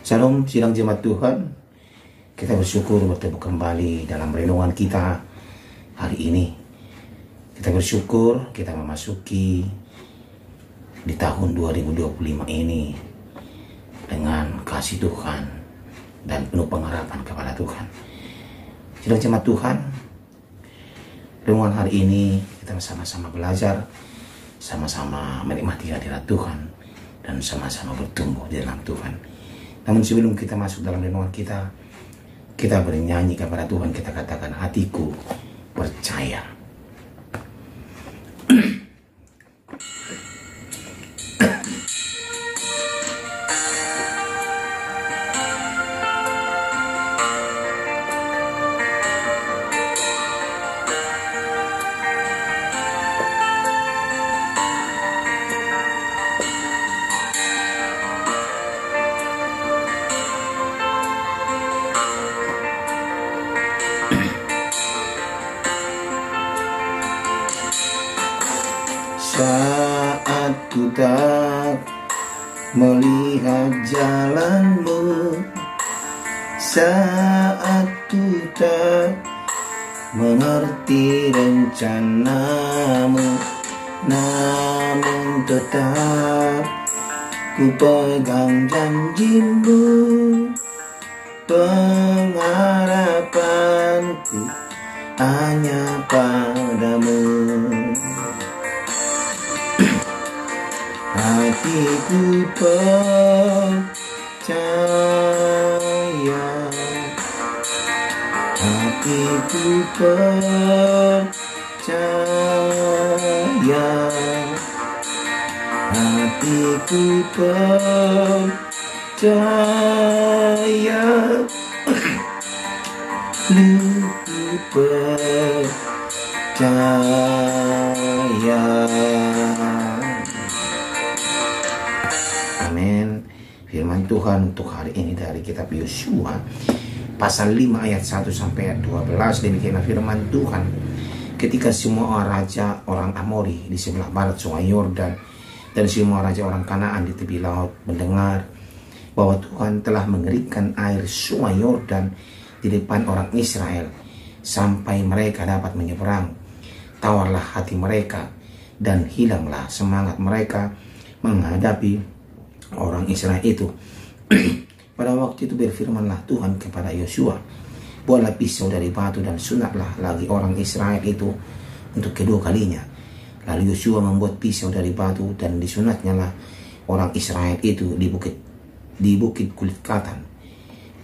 Shalom sidang jemaat Tuhan. Kita bersyukur bertemu kembali dalam renungan kita hari ini. Kita bersyukur kita memasuki di tahun 2025 ini dengan kasih Tuhan dan penuh pengharapan kepada Tuhan. Sidang jemaat Tuhan, renungan hari ini kita sama-sama belajar, sama-sama menikmati hadirat Tuhan dan sama-sama bertumbuh di dalam Tuhan. Namun sebelum kita masuk dalam renungan kita bernyanyi kepada Tuhan, kita katakan, hatiku percaya. Saat ku tak melihat jalanmu, saat ku tak mengerti rencanamu, namun tetap ku pegang janjimu. Pengharapanku hanya padamu. Hatiku percaya, hatiku percaya, hatiku percaya, luku percaya. Amin. Firman Tuhan untuk hari ini dari kitab Yosua pasal 5 ayat 1 sampai ayat 12. Demikianlah firman Tuhan. Ketika semua raja orang Amori di sebelah barat sungai Yordan dan semua raja orang Kanaan di tepi laut mendengar bahwa Tuhan telah mengeringkan air sungai Yordan di depan orang Israel sampai mereka dapat menyeberang, tawarlah hati mereka dan hilanglah semangat mereka menghadapi orang Israel itu. Pada waktu itu berfirmanlah Tuhan kepada Yosua, buatlah pisau dari batu dan sunatlah lagi orang Israel itu untuk kedua kalinya. Lalu Yosua membuat pisau dari batu dan disunatnya lah orang Israel itu di bukit kulit katan.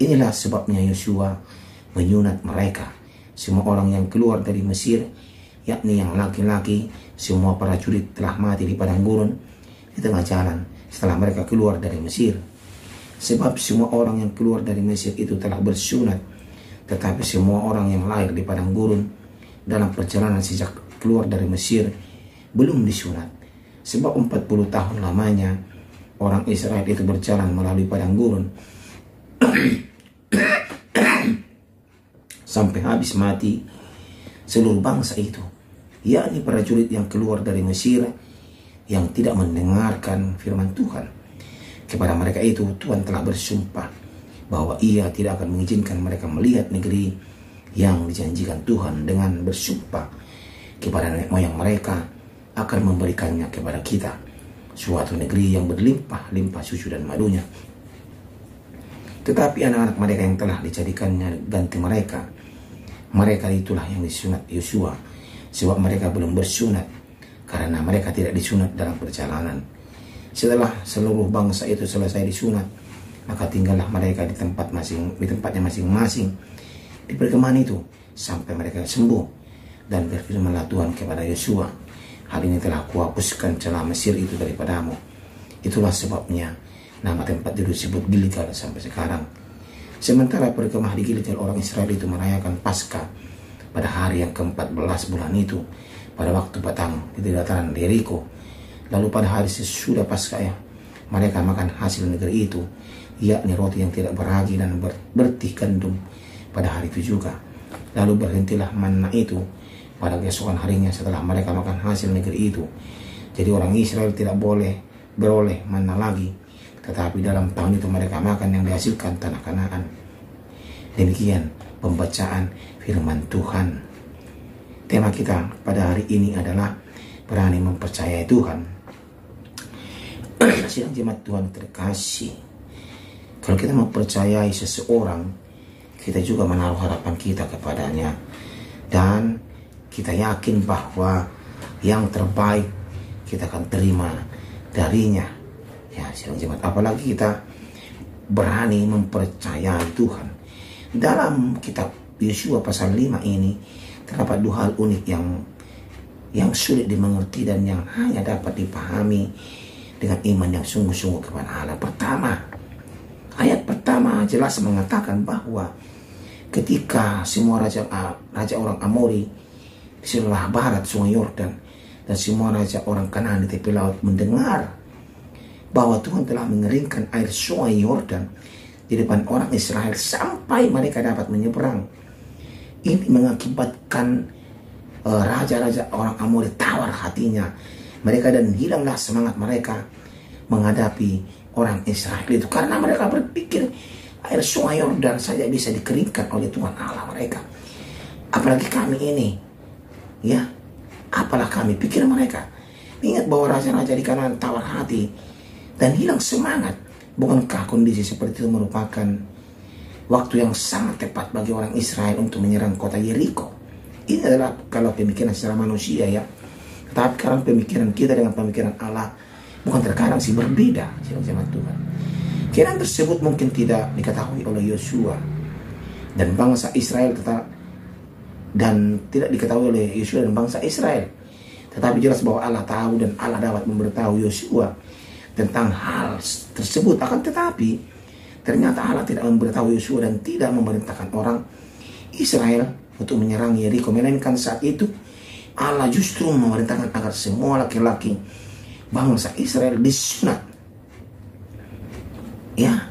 Inilah sebabnya Yosua menyunat mereka. Semua orang yang keluar dari Mesir, yakni yang laki-laki, semua prajurit telah mati di padang gurun di tengah jalan setelah mereka keluar dari Mesir. Sebab semua orang yang keluar dari Mesir itu telah bersunat, tetapi semua orang yang lahir di padang gurun dalam perjalanan sejak keluar dari Mesir belum disunat. Sebab 40 tahun lamanya orang Israel itu berjalan melalui padang gurun sampai habis mati seluruh bangsa itu, yakni prajurit yang keluar dari Mesir yang tidak mendengarkan firman Tuhan. Kepada mereka itu Tuhan telah bersumpah bahwa Ia tidak akan mengizinkan mereka melihat negeri yang dijanjikan Tuhan, dengan bersumpah kepada nenek moyang mereka akan memberikannya kepada kita, suatu negeri yang berlimpah-limpah susu dan madunya. Tetapi anak-anak mereka yang telah dijadikannya ganti mereka itulah yang disunat Yosua, sebab mereka belum bersunat karena mereka tidak disunat dalam perjalanan. Setelah seluruh bangsa itu selesai disunat, maka tinggallah mereka di tempatnya masing-masing di perkemahan itu sampai mereka sembuh. Dan berfirmanlah Tuhan kepada Yosua, hari ini telah kuhapuskan celah Mesir itu daripadamu. Itulah sebabnya nama tempat itu disebut Gilgal sampai sekarang. Sementara perkemah di Gilgal, orang Israel itu merayakan Paskah pada hari yang ke-14 bulan itu, pada waktu petang di dataran Yeriko. Lalu pada hari sesudah Paskah mereka makan hasil negeri itu, yakni roti yang tidak beragi dan bertih gandum pada hari itu juga. Lalu berhentilah manna itu pada keesokan harinya setelah mereka makan hasil negeri itu. Jadi orang Israel tidak boleh beroleh manna lagi tetapi dalam tahun itu mereka makan yang dihasilkan tanah Kanaan. Demikian pembacaan firman Tuhan. Tema kita pada hari ini adalah berani mempercayai Tuhan. Sidang jemaat Tuhan terkasih, kalau kita mempercayai seseorang, kita juga menaruh harapan kita kepadanya, dan kita yakin bahwa yang terbaik kita akan terima darinya. Ya, sidang jemaat, apalagi kita berani mempercayai Tuhan. Dalam kitab Yosua pasal 5 ini terdapat dua hal unik yang sulit dimengerti dan yang hanya dapat dipahami dengan iman yang sungguh-sungguh kepada Allah. Pertama, ayat pertama jelas mengatakan bahwa ketika semua raja orang Amori di sebelah barat sungai Yordan dan semua raja orang Kanaan di tepi laut mendengar bahwa Tuhan telah mengeringkan air sungai Yordan di depan orang Israel sampai mereka dapat menyeberang. Ini mengakibatkan raja-raja orang Amori tawar hatinya mereka, dan hilanglah semangat mereka menghadapi orang Israel itu, karena mereka berpikir air sungai Yordan saja bisa dikeringkan oleh Tuhan Allah mereka. Apalagi kami ini, ya, apalah kami, pikir mereka. Ingat bahwa raja-raja di kanan tawar hati dan hilang semangat. Bukankah kondisi seperti itu merupakan waktu yang sangat tepat bagi orang Israel untuk menyerang kota Yeriko? Ini adalah kalau pemikiran secara manusia, ya. Tetapi sekarang pemikiran kita dengan pemikiran Allah bukan terkadang sih berbeda, jemaat Tuhan. Kiraan tersebut mungkin tidak diketahui oleh Yosua dan bangsa Israel, tidak diketahui oleh Yosua dan bangsa Israel. Tetapi jelas bahwa Allah tahu dan Allah dapat memberitahu Yosua tentang hal tersebut. Akan tetapi ternyata Allah tidak memberitahu Yosua dan tidak memerintahkan orang Israel untuk menyerang Yeriko, melainkan saat itu Allah justru memerintahkan agar semua laki-laki bangsa Israel disunat. Ya,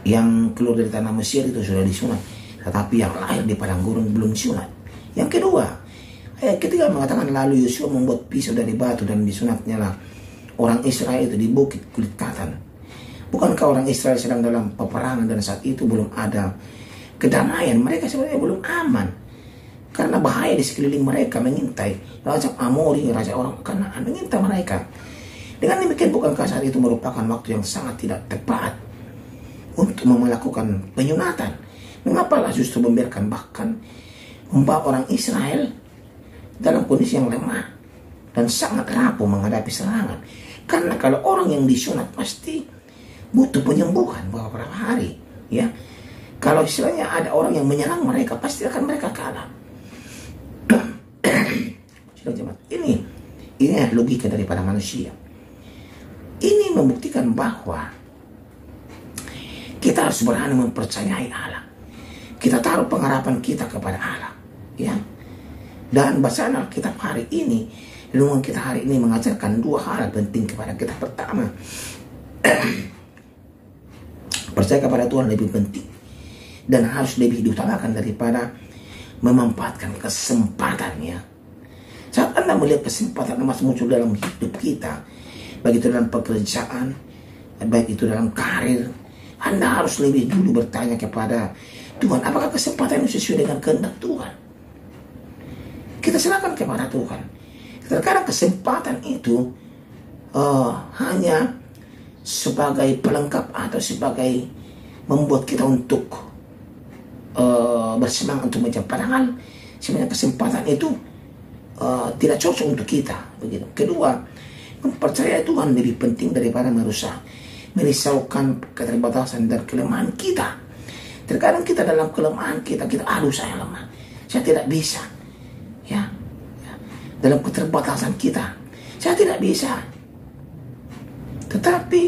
yang keluar dari tanah Mesir itu sudah disunat, tetapi yang lahir di padang gurun belum disunat. Yang kedua, ayat ketiga mengatakan lalu Yosua membuat pisau dari batu dan disunatnya lah orang Israel itu di bukit kulit katan. Bukankah orang Israel sedang dalam peperangan dan saat itu belum ada kedamaian? Mereka sebenarnya belum aman karena bahaya di sekeliling mereka mengintai. Raja Amori, raja orang Kanaan mengintai mereka. Dengan demikian, bukankah saat itu merupakan waktu yang sangat tidak tepat untuk melakukan penyunatan? Mengapalah justru membiarkan bahkan membawa orang Israel dalam kondisi yang lemah dan sangat rapuh menghadapi serangan? Karena kalau orang yang disunat pasti butuh penyembuhan beberapa hari, ya. Kalau istilahnya ada orang yang menyerang mereka, pasti akan mereka kalah. Ini logika daripada manusia. Ini membuktikan bahwa kita harus berani mempercayai Allah. Kita taruh pengharapan kita kepada Allah, ya. Dan bacaan Alkitab hari ini, renungan kita hari ini mengajarkan dua hal penting kepada kita. Pertama, percaya kepada Tuhan lebih penting dan harus lebih diutamakan daripada memanfaatkan kesempatannya. Saat Anda melihat kesempatan emas muncul dalam hidup kita, baik itu dalam pekerjaan, baik itu dalam karir, Anda harus lebih dulu bertanya kepada Tuhan, apakah kesempatan itu sesuai dengan kehendak Tuhan? Kita serahkan kepada Tuhan. Terkadang kesempatan itu hanya sebagai pelengkap atau sebagai membuat kita untuk bersemangat untuk mencapai. Padahal sebenarnya kesempatan itu tidak cocok untuk kita, begitu. Kedua, mempercayai Tuhan lebih penting daripada merisaukan keterbatasan dan kelemahan kita. Terkadang kita dalam kelemahan kita aduh saya lemah, saya tidak bisa, ya. Dalam keterbatasan kita, saya tidak bisa. Tetapi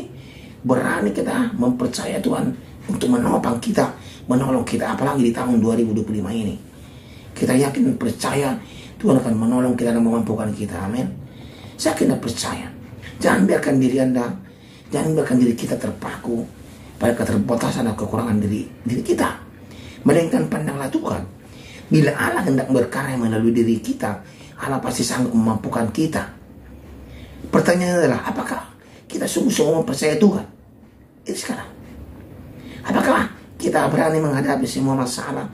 berani kita mempercayai Tuhan untuk menolong kita, apalagi di tahun 2025 ini. Kita yakin dan percaya Tuhan akan menolong kita dan memampukan kita. Amin. Saya kena percaya. Jangan biarkan diri kita terpaku pada keterbatasan dan kekurangan diri kita. Melainkan pandanglah Tuhan. Bila Allah hendak berkarya melalui diri kita, Allah pasti sanggup memampukan kita. Pertanyaannya adalah, apakah kita sungguh-sungguh mempercayai Tuhan? Itu sekarang. Apakah kita berani menghadapi semua masalah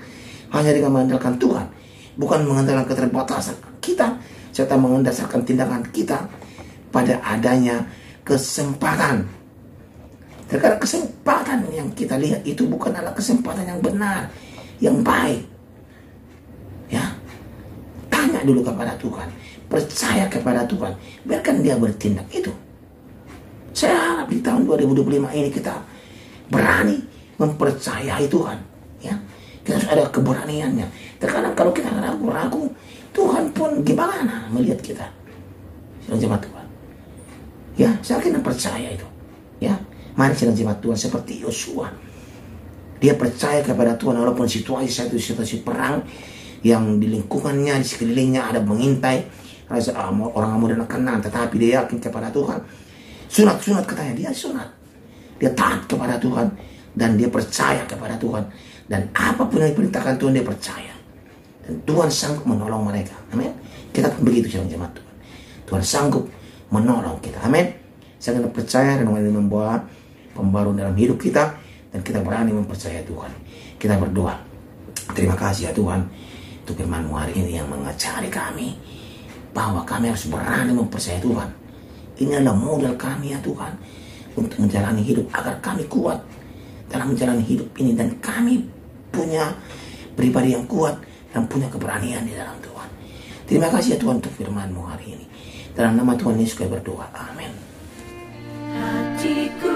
hanya dengan mengandalkan Tuhan, bukan mengandalkan keterbatasan kita, serta mendasarkan tindakan kita pada adanya kesempatan. Terkadang kesempatan yang kita lihat itu bukan adalah kesempatan yang benar, yang baik. Ya, tanya dulu kepada Tuhan, percaya kepada Tuhan, biarkan Dia bertindak itu. Saya harap di tahun 2025 ini kita berani mempercayai Tuhan. Ya, kita harus ada keberaniannya. Terkadang kalau kita ragu-ragu, Tuhan pun gimana melihat kita? Sedang jemaat Tuhan. Ya, saya kira percaya itu. Ya, mari sedang jemaat Tuhan seperti Yosua. Dia percaya kepada Tuhan walaupun situasi perang yang di lingkungannya, di sekelilingnya ada mengintai orang Amoria dan Kanaan, tetapi dia yakin kepada Tuhan. Sunat katanya, dia sunat. Dia taat kepada Tuhan dan dia percaya kepada Tuhan, dan apapun yang diperintahkan Tuhan dia percaya, dan Tuhan sanggup menolong mereka. Amin. Kita pun begitu sedang jemaat Tuhan. Tuhan sanggup menolong kita. Amin. Saya akan percaya dan membawa pembaruan dalam hidup kita, dan kita berani mempercayai Tuhan. Kita berdoa. Terima kasih ya Tuhan untuk firman-Mu hari ini yang mengajari kami bahwa kami harus berani mempercayai Tuhan. Ini adalah modal kami ya Tuhan untuk menjalani hidup agar kami kuat dalam menjalani hidup ini, dan kami punya pribadi yang kuat dan punya keberanian di dalam Tuhan. Terima kasih ya Tuhan untuk firman-Mu hari ini. Dalam nama Tuhan Yesus kami berdoa. Amin. Hatiku